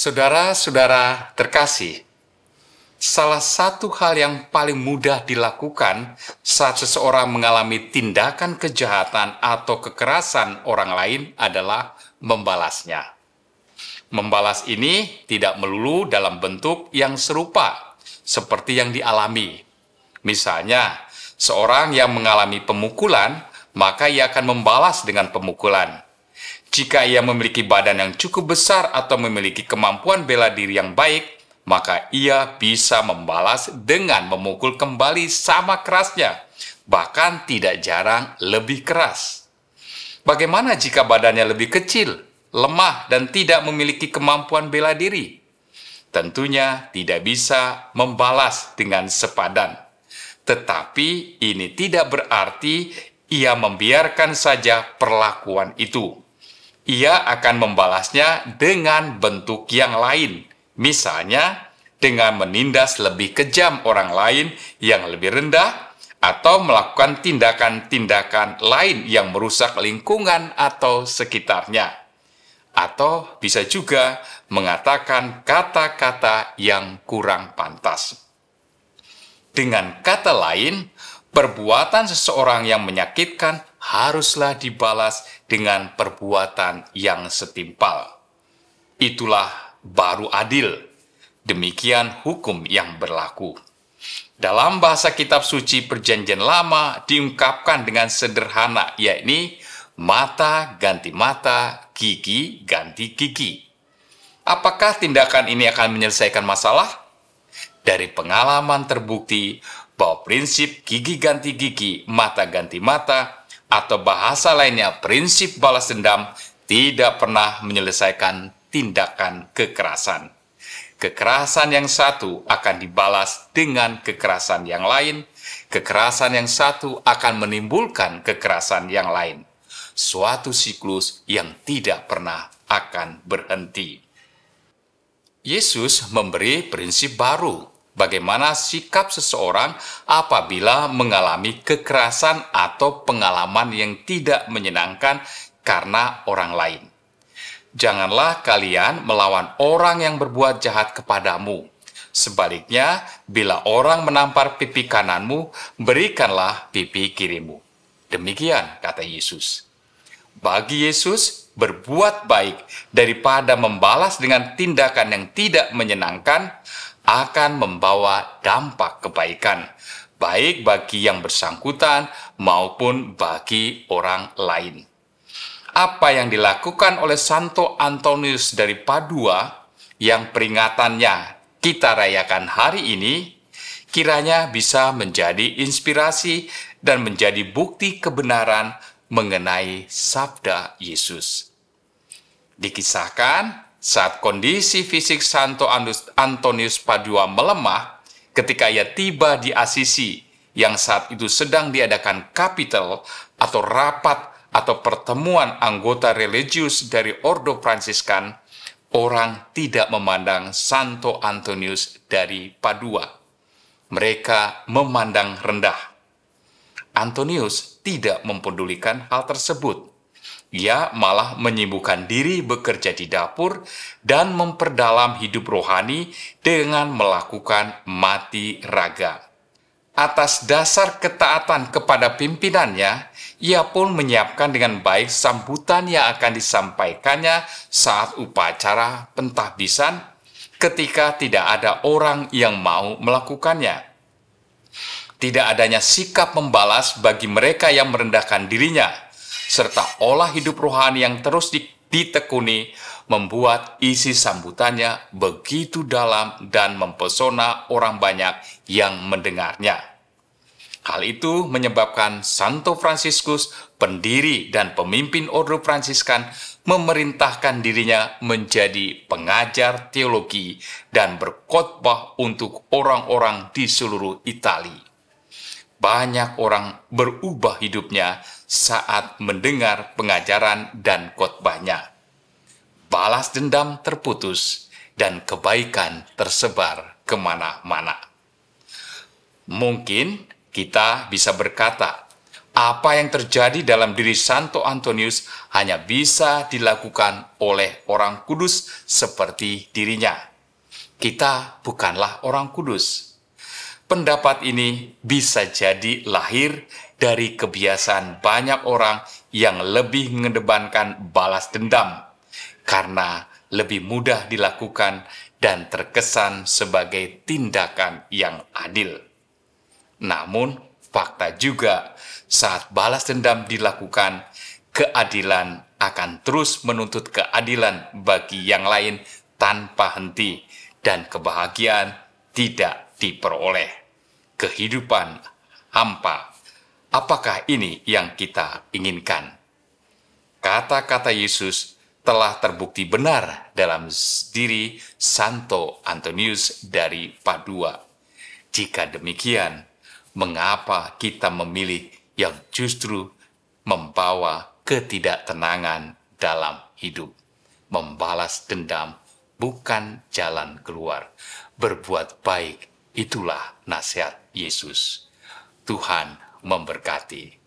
Saudara-saudara terkasih, salah satu hal yang paling mudah dilakukan saat seseorang mengalami tindakan kejahatan atau kekerasan orang lain adalah membalasnya. Membalas ini tidak melulu dalam bentuk yang serupa seperti yang dialami. Misalnya, seorang yang mengalami pemukulan, maka ia akan membalas dengan pemukulan. Jika ia memiliki badan yang cukup besar atau memiliki kemampuan bela diri yang baik, maka ia bisa membalas dengan memukul kembali sama kerasnya, bahkan tidak jarang lebih keras. Bagaimana jika badannya lebih kecil, lemah, dan tidak memiliki kemampuan bela diri? Tentunya tidak bisa membalas dengan sepadan. Tetapi ini tidak berarti ia membiarkan saja perlakuan itu. Ia akan membalasnya dengan bentuk yang lain, misalnya dengan menindas lebih kejam orang lain yang lebih rendah, atau melakukan tindakan-tindakan lain yang merusak lingkungan atau sekitarnya. Atau bisa juga mengatakan kata-kata yang kurang pantas. Dengan kata lain, perbuatan seseorang yang menyakitkan haruslah dibalas dengan perbuatan yang setimpal. Itulah baru adil. Demikian hukum yang berlaku. Dalam bahasa kitab suci Perjanjian Lama diungkapkan dengan sederhana, yakni mata ganti mata, gigi ganti gigi. Apakah tindakan ini akan menyelesaikan masalah? Dari pengalaman terbukti bahwa prinsip gigi ganti gigi, mata ganti mata, atau bahasa lainnya prinsip balas dendam tidak pernah menyelesaikan tindakan kekerasan. Kekerasan yang satu akan dibalas dengan kekerasan yang lain, kekerasan yang satu akan menimbulkan kekerasan yang lain. Suatu siklus yang tidak pernah akan berhenti. Yesus memberi prinsip baru bagaimana sikap seseorang apabila mengalami kekerasan atau pengalaman yang tidak menyenangkan karena orang lain. Janganlah kalian melawan orang yang berbuat jahat kepadamu. Sebaliknya, bila orang menampar pipi kananmu, berikanlah pipi kirimu. Demikian kata Yesus. Bagi Yesus, berbuat baik daripada membalas dengan tindakan yang tidak menyenangkan akan membawa dampak kebaikan, baik bagi yang bersangkutan maupun bagi orang lain. Apa yang dilakukan oleh Santo Antonius dari Padua, yang peringatannya kita rayakan hari ini, kiranya bisa menjadi inspirasi dan menjadi bukti kebenaran mengenai sabda Yesus. Dikisahkan, saat kondisi fisik Santo Antonius Padua melemah, ketika ia tiba di Asisi, yang saat itu sedang diadakan kapitel atau rapat atau pertemuan anggota religius dari Ordo Fransiskan, orang tidak memandang Santo Antonius dari Padua. Mereka memandang rendah. Antonius tidak mempedulikan hal tersebut. Ia malah menyibukkan diri bekerja di dapur dan memperdalam hidup rohani dengan melakukan mati raga. Atas dasar ketaatan kepada pimpinannya, ia pun menyiapkan dengan baik sambutan yang akan disampaikannya saat upacara pentahbisan ketika tidak ada orang yang mau melakukannya. Tidak adanya sikap membalas bagi mereka yang merendahkan dirinya, serta olah hidup rohani yang terus ditekuni membuat isi sambutannya begitu dalam dan mempesona orang banyak yang mendengarnya. Hal itu menyebabkan Santo Fransiskus, pendiri dan pemimpin Ordo Fransiskan, memerintahkan dirinya menjadi pengajar teologi dan berkhotbah untuk orang-orang di seluruh Italia. Banyak orang berubah hidupnya saat mendengar pengajaran dan khotbahnya. Balas dendam terputus dan kebaikan tersebar kemana-mana. Mungkin kita bisa berkata Apa yang terjadi dalam diri Santo Antonius hanya bisa dilakukan oleh orang kudus seperti dirinya. Kita bukanlah orang kudus. Pendapat ini bisa jadi lahir dari kebiasaan banyak orang yang lebih mengedepankan balas dendam karena lebih mudah dilakukan dan terkesan sebagai tindakan yang adil. Namun, fakta juga saat balas dendam dilakukan, keadilan akan terus menuntut keadilan bagi yang lain tanpa henti dan kebahagiaan tidak diperoleh. Kehidupan hampa. Apakah ini yang kita inginkan? Kata-kata Yesus telah terbukti benar dalam diri Santo Antonius dari Padua. Jika demikian, mengapa kita memilih yang justru membawa ketidaktenangan dalam hidup? Membalas dendam bukan jalan keluar. Berbuat baik, itulah nasihat Yesus. Tuhan memberkati.